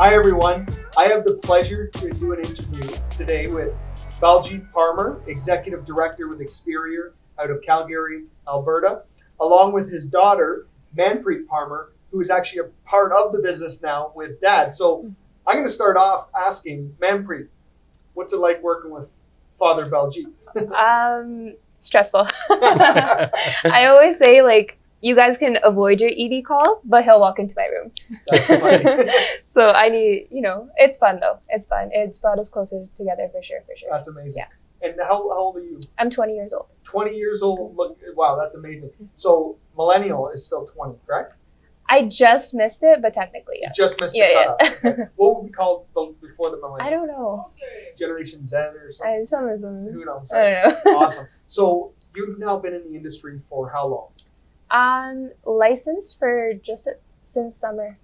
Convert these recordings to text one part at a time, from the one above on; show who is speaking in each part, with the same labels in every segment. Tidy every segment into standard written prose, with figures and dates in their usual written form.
Speaker 1: Hi everyone. I have the pleasure to do an interview today with Baljit Parmar, Executive Director with Experior out of Calgary, Alberta, along with his daughter, Manpreet Parmar, who is actually a part of the business now with Dad. So I'm going to start off asking Manpreet, what's it like working with Father Baljit?
Speaker 2: Stressful. I always say, like, you guys can avoid your ED calls, but he'll walk into my room.
Speaker 1: That's funny.
Speaker 2: So I need, it's fun though. It's fun. It's brought us closer together for sure.
Speaker 1: That's amazing.
Speaker 2: Yeah.
Speaker 1: And how old are you?
Speaker 2: I'm 20 years old.
Speaker 1: 20 years old. Look, wow, that's amazing. So millennial is still 20, correct?
Speaker 2: I just missed it, but technically, yes.
Speaker 1: You just missed the cutoff. Okay. What would we call before the millennial?
Speaker 2: I don't know.
Speaker 1: Generation Z or something?
Speaker 2: Something.
Speaker 1: Who knows?
Speaker 2: I don't know.
Speaker 1: Awesome. So you've now been in the industry for how long?
Speaker 2: Licensed for just since summer.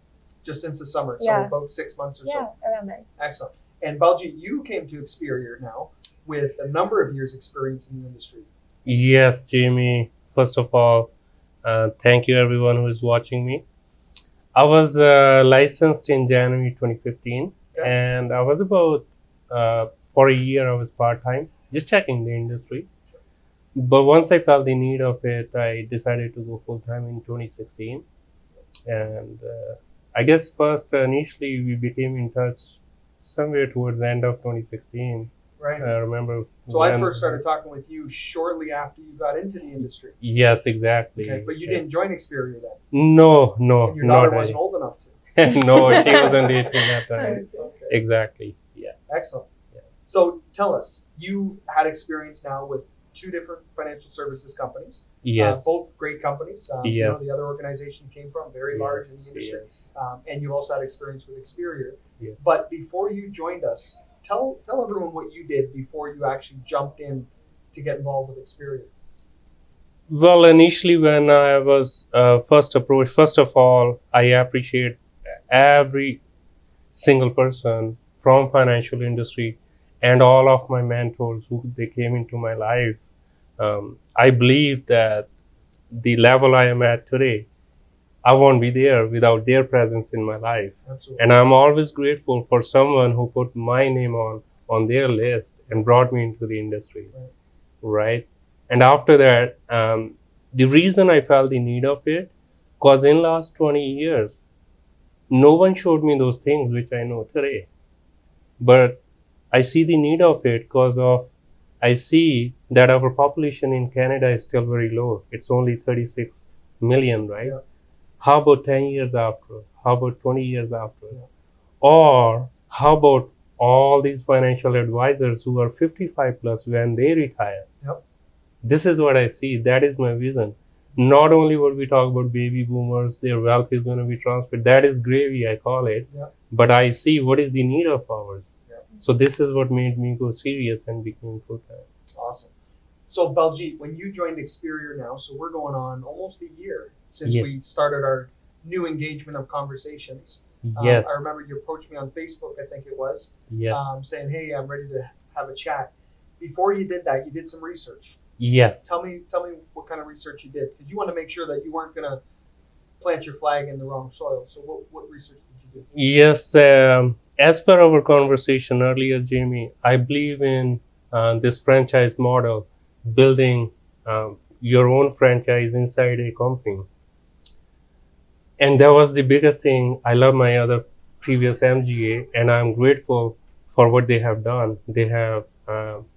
Speaker 1: Just since the summer, so
Speaker 2: Yeah.
Speaker 1: about 6 months or so.
Speaker 2: Yeah, around then.
Speaker 1: Excellent. And Baljit, you came to Experior now with a number of years' experience in the industry.
Speaker 3: Yes, Jamie. First of all, thank you everyone who is watching me. I was licensed in January 2015,
Speaker 1: Okay.
Speaker 3: and I was about, for a year, I was part-time, just checking the industry. But once I felt the need of it, I decided to go full-time in 2016. And I guess first, initially, we became in touch somewhere towards the end of 2016.
Speaker 1: Right.
Speaker 3: I remember.
Speaker 1: So I first started talking with you shortly after you got into the industry.
Speaker 3: Yes, exactly.
Speaker 1: Okay, but you didn't join Experior then.
Speaker 3: No,
Speaker 1: And your daughter wasn't old enough to.
Speaker 3: No, she wasn't 18 that time.
Speaker 1: Okay.
Speaker 3: Exactly. Yeah.
Speaker 1: Excellent.
Speaker 3: Yeah.
Speaker 1: So tell us, you've had experience now with 2 different financial services companies.
Speaker 3: Yes.
Speaker 1: Both great companies.
Speaker 3: Yes.
Speaker 1: The other organization you came from, very large in the industry.
Speaker 3: Yes.
Speaker 1: And you've also had experience with Experior.
Speaker 3: Yes.
Speaker 1: But before you joined us, tell everyone what you did before you actually jumped in to get involved with Experior.
Speaker 3: Well, initially when I was first approached, first of all, I appreciate every single person from financial industry and all of my mentors who they came into my life. I believe that the level I am at today, I won't be there without their presence in my life.
Speaker 1: Absolutely.
Speaker 3: And I'm always grateful for someone who put my name on their list and brought me into the industry. Right? And after that, the reason I felt the need of it, because in last 20 years, no one showed me those things which I know today. But I see the need of it because I see that our population in Canada is still very low. It's only 36 million, right?
Speaker 1: Yeah.
Speaker 3: How about 10 years after? How about 20 years after?
Speaker 1: Yeah.
Speaker 3: Or how about all these financial advisors who are 55 plus when they retire?
Speaker 1: Yep.
Speaker 3: This is what I see. That is my vision. Not only would we talk about baby boomers, their wealth is going to be transferred. That is gravy, I call it.
Speaker 1: Yeah.
Speaker 3: But I see what is the need of ours.
Speaker 1: Yeah.
Speaker 3: So this is what made me go serious and become full-time.
Speaker 1: Awesome. So Baljit, when you joined Experior now, so we're going on almost a year since we started our new engagement of conversations.
Speaker 3: Yes.
Speaker 1: I remember you approached me on Facebook, I think it was,
Speaker 3: Yes.
Speaker 1: saying, hey, I'm ready to have a chat. Before you did that, you did some research.
Speaker 3: Yes.
Speaker 1: Tell me what kind of research you did, because you want to make sure that you weren't going to plant your flag in the wrong soil. So what research did you do?
Speaker 3: Yes. As per our conversation earlier, Jamie, I believe in this franchise model, building your own franchise inside a company. And that was the biggest thing. I love my other previous MGA, and I'm grateful for what they have done. They have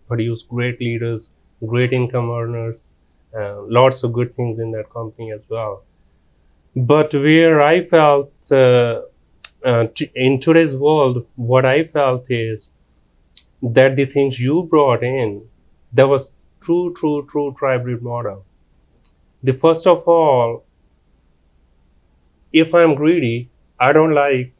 Speaker 3: produced great leaders, great income earners, lots of good things in that company as well. But where I felt in today's world, what I felt is that the things you brought in, there was true tribrid model. The first of all, if I'm greedy, I don't like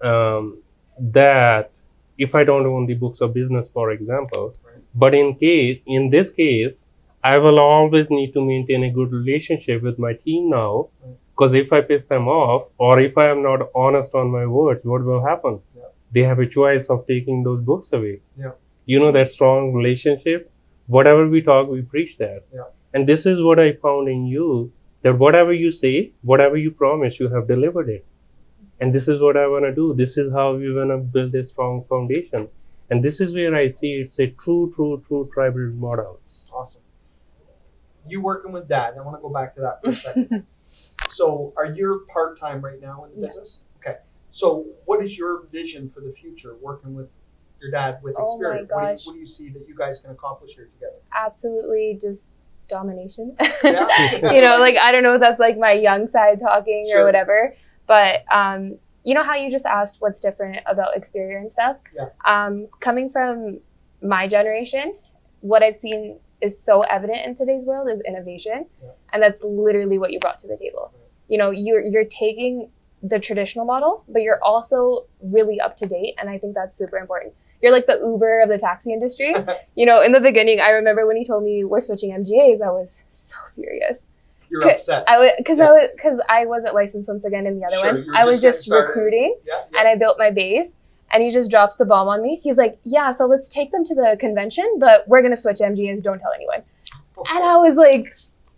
Speaker 3: that if I don't own the books of business, for example.
Speaker 1: Right.
Speaker 3: But in this case, I will always need to maintain a good relationship with my team now, because if I piss them off or if I am not honest on my words, what will happen?
Speaker 1: Yeah.
Speaker 3: They have a choice of taking those books away.
Speaker 1: Yeah.
Speaker 3: You know, that strong relationship, whatever we talk, we preach that.
Speaker 1: Yeah.
Speaker 3: And this is what I found in you, that whatever you say, whatever you promise, you have delivered it. and this is what I want to do. This is how we want to build a strong foundation. And this is where I see it's a true tribal model.
Speaker 1: Awesome. You working with Dad. I want to go back to that for a second. So, are you part-time right now in the business? Okay. So, what is your vision for the future working with your dad with Experior?
Speaker 2: Oh my gosh.
Speaker 1: What do you see that you guys can accomplish here together?
Speaker 2: Absolutely, just domination.
Speaker 1: Yeah.
Speaker 2: You know, like, I don't know if that's like my young side talking
Speaker 1: Sure.
Speaker 2: or whatever, but you know how you just asked what's different about Experior and stuff?
Speaker 1: Yeah.
Speaker 2: Coming from my generation, what I've seen is so evident in today's world is innovation.
Speaker 1: Yeah.
Speaker 2: And that's literally what you brought to the table.
Speaker 1: Right.
Speaker 2: You know, you're taking the traditional model, but you're also really up to date, and I think that's super important. You're like the Uber of the taxi industry. You know, in the beginning, I remember when he told me we're switching MGAs, I was so furious.
Speaker 1: You're upset.
Speaker 2: Because I wasn't licensed once again in the other
Speaker 1: Sure,
Speaker 2: one.
Speaker 1: you were
Speaker 2: I was
Speaker 1: just
Speaker 2: just
Speaker 1: getting started.
Speaker 2: recruiting,
Speaker 1: Yeah.
Speaker 2: and I built my base. And he just drops the bomb on me. He's like, "Yeah, so let's take them to the convention, but we're gonna switch MGAs. Don't tell anyone." And I was like,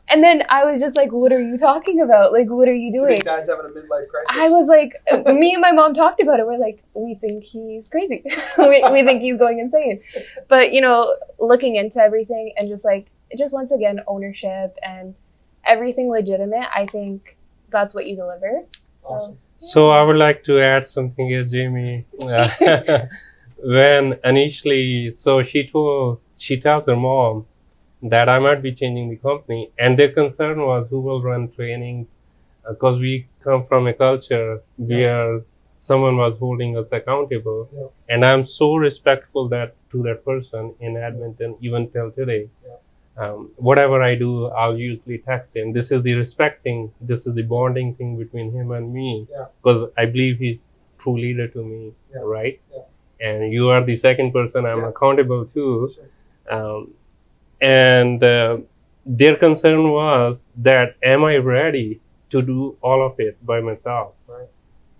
Speaker 2: and then I was just like, "What are you talking about? Like, what are you
Speaker 1: Do you
Speaker 2: doing?"
Speaker 1: think Dad's having a midlife crisis?
Speaker 2: I was like, me and my mom talked about it. We're like, we think he's crazy. we think he's going insane. But, you know, looking into everything and just once again, ownership and everything legitimate, I think that's what you deliver. So,
Speaker 1: Awesome.
Speaker 3: So I would like to add something here, Jamie. When initially, so she tells her mom that I might be changing the company, and their concern was who will run trainings, because we come from a culture where someone was holding us accountable,
Speaker 1: Yeah.
Speaker 3: and I'm so respectful to that person in Edmonton even till today. Whatever I do, I'll usually text him. This is the respect thing. This is the bonding thing between him and me,
Speaker 1: Yeah.
Speaker 3: because I believe he's true leader to me,
Speaker 1: Yeah.
Speaker 3: right?
Speaker 1: Yeah.
Speaker 3: And you are the second person I'm
Speaker 1: Yeah.
Speaker 3: accountable to.
Speaker 1: Sure.
Speaker 3: And their concern was that am I ready to do all of it by myself?
Speaker 1: Right.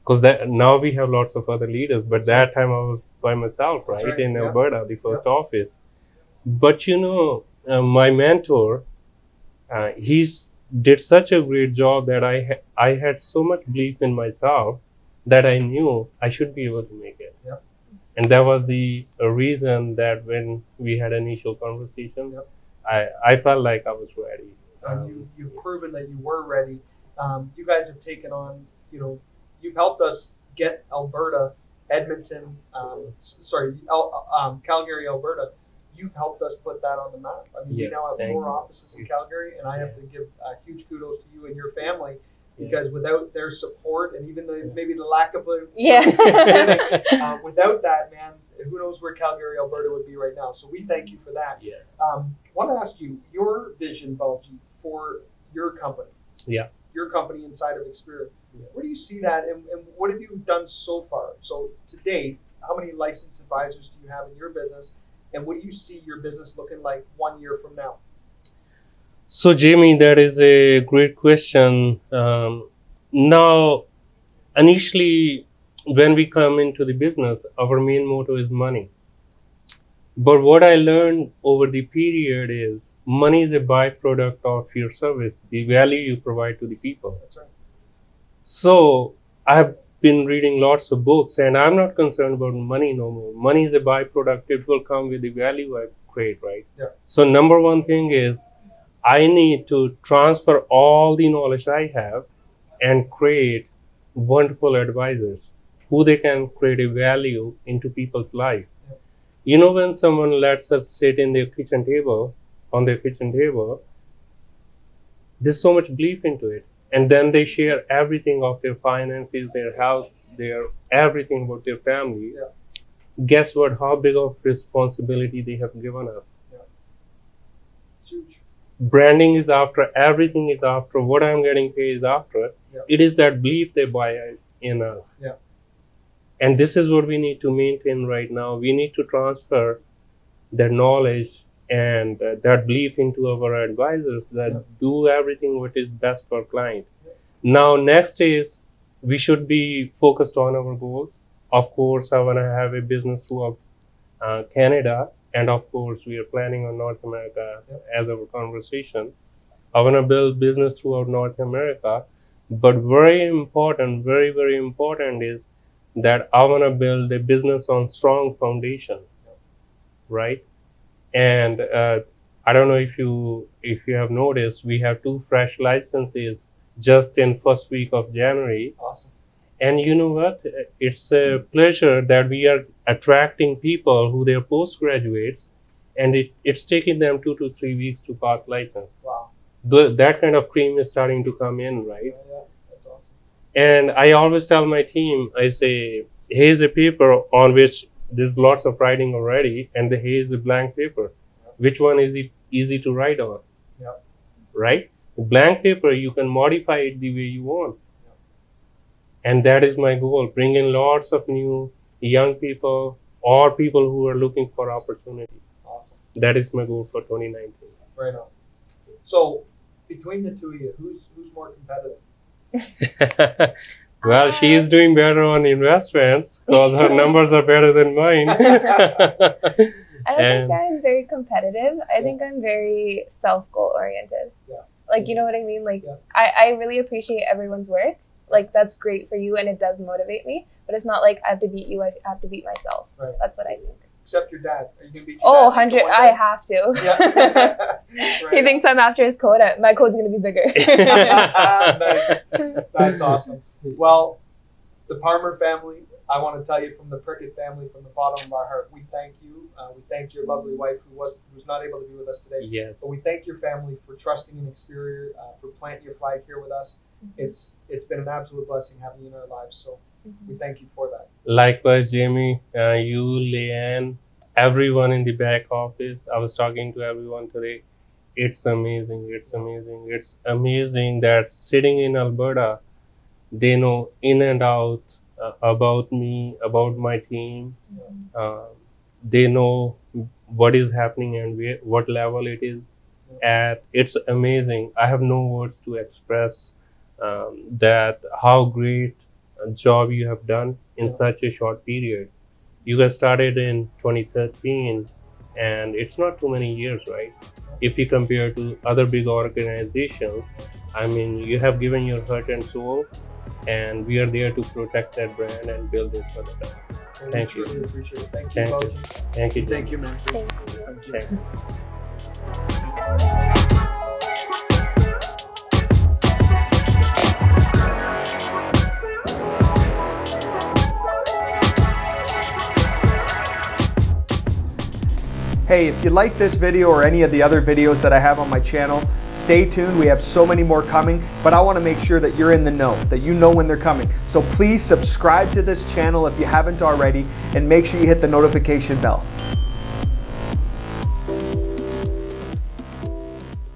Speaker 3: Because now we have lots of other leaders, but
Speaker 1: That's
Speaker 3: that time I was by myself,
Speaker 1: That's
Speaker 3: right,
Speaker 1: right.
Speaker 3: in
Speaker 1: Yeah.
Speaker 3: Alberta, the first office. But you know, my mentor, he did such a great job that I had so much belief in myself that I knew I should be able to make it.
Speaker 1: Yep.
Speaker 3: And that was the reason that when we had initial conversation,
Speaker 1: Yep.
Speaker 3: I felt like I was ready.
Speaker 1: And you've proven that you were ready. You guys have taken on, you've helped us get Alberta, Edmonton, Calgary, Alberta. You've helped us put that on the map. I mean, we
Speaker 3: Yeah,
Speaker 1: now have
Speaker 3: thank
Speaker 1: 4
Speaker 3: you.
Speaker 1: offices in Calgary, and I have to give huge kudos to you and your family,
Speaker 3: Yeah.
Speaker 1: because without their support and even maybe the lack of it,
Speaker 2: Yeah.
Speaker 1: without that, man, who knows where Calgary, Alberta would be right now. So we thank you for that.
Speaker 3: Yeah.
Speaker 1: Want to ask you your vision, Baljit, for your company.
Speaker 3: Yeah.
Speaker 1: Your company inside of Experior.
Speaker 3: Yeah.
Speaker 1: Where do you see that, and what have you done so far? So to date, how many licensed advisors do you have in your business, and what do you see your business looking like 1 year from now?
Speaker 3: So, Jamie, that is a great question. Now, initially, when we come into the business, our main motto is money. But what I learned over the period is money is a byproduct of your service, the value you provide to the people.
Speaker 1: That's right.
Speaker 3: So, I've been reading lots of books, and I'm not concerned about money no more. Money is a byproduct, it will come with the value I create, right?
Speaker 1: Yeah.
Speaker 3: So, number one thing is I need to transfer all the knowledge I have and create wonderful advisors who they can create a value into people's life.
Speaker 1: Yeah.
Speaker 3: You know, when someone lets us sit in their on their kitchen table, there's so much belief into it. And then they share everything of their finances, their health, their everything about their family.
Speaker 1: Yeah.
Speaker 3: Guess what? How big of responsibility they have given us.
Speaker 1: It's huge.
Speaker 3: Branding is after, everything is after, what I'm getting paid is after.
Speaker 1: Yeah.
Speaker 3: It is that belief they buy in us.
Speaker 1: Yeah.
Speaker 3: And this is what we need to maintain right now. We need to transfer that knowledge and that belief into our advisors that do everything what is best for client. Now, next is we should be focused on our goals. Of course, I want to have a business throughout Canada, and of course, we are planning on North America as our conversation. I want to build business throughout North America, But very important, very, very important is that I want to build a business on strong foundation, right? And I don't know if you have noticed, we have 2 fresh licenses just in first week of January.
Speaker 1: Awesome.
Speaker 3: And you know what? It's a pleasure that we are attracting people who they are postgraduates, and it's taking them 2 to 3 weeks to pass license.
Speaker 1: Wow.
Speaker 3: That kind of cream is starting to come in, right?
Speaker 1: Yeah, that's awesome.
Speaker 3: And I always tell my team, I say, here's a paper on which there's lots of writing already, and here's a blank paper. Which one is it easy to write on?
Speaker 1: Yeah.
Speaker 3: Right? The blank paper, you can modify it the way you want. And that is my goal, bring in lots of new young people or people who are looking for opportunity.
Speaker 1: Awesome.
Speaker 3: That is my goal for 2019.
Speaker 1: Right on. So, between the two of you, who's more competitive?
Speaker 3: Well, she is doing better on investments because her numbers are better than mine.
Speaker 2: I don't think I'm very competitive. I think I'm very self-goal oriented.
Speaker 1: Yeah.
Speaker 2: Like, you know what I mean? Like,
Speaker 1: Yeah.
Speaker 2: I really appreciate everyone's work. Like, that's great for you and it does motivate me. But it's not like I have to beat you, I have to beat myself.
Speaker 1: Right.
Speaker 2: That's what I think.
Speaker 1: Except your dad. Are you going to beat your
Speaker 2: Oh,
Speaker 1: dad?
Speaker 2: 100. I have to.
Speaker 1: Yeah.
Speaker 2: He thinks I'm after his quota. My code's going to be bigger.
Speaker 1: Nice. That's awesome. Well, the Parmar family, I want to tell you from the Prickett family, from the bottom of our heart, we thank you. We thank your lovely wife who's not able to be with us today.
Speaker 3: Yes.
Speaker 1: But we thank your family for trusting in Experior, for planting your flag here with us. It's been an absolute blessing having you in our lives. So we thank you for that.
Speaker 3: Likewise, Jamie, you, Leanne, everyone in the back office. I was talking to everyone today. It's amazing. It's amazing. It's amazing that sitting in Alberta, they know in and out about me, about my team. They know what is happening and what level it is at. It's amazing. I have no words to express that how great a job you have done in such a short period. You guys started in 2013, and it's not too many years, right? If you compare to other big organizations, I mean, you have given your heart and soul, and we are there to protect that brand and build it for the time. Thank you.
Speaker 1: Really appreciate it. Thank you,
Speaker 3: Thank you.
Speaker 1: Baljit.
Speaker 3: Thank you.
Speaker 1: Thank you, man.
Speaker 2: Thank you.
Speaker 1: Thank you.
Speaker 3: Thank you.
Speaker 1: Hey, if you like this video or any of the other videos that I have on my channel, stay tuned. We have so many more coming, but I want to make sure that you're in the know, that you know when they're coming. So please subscribe to this channel if you haven't already, and make sure you hit the notification bell.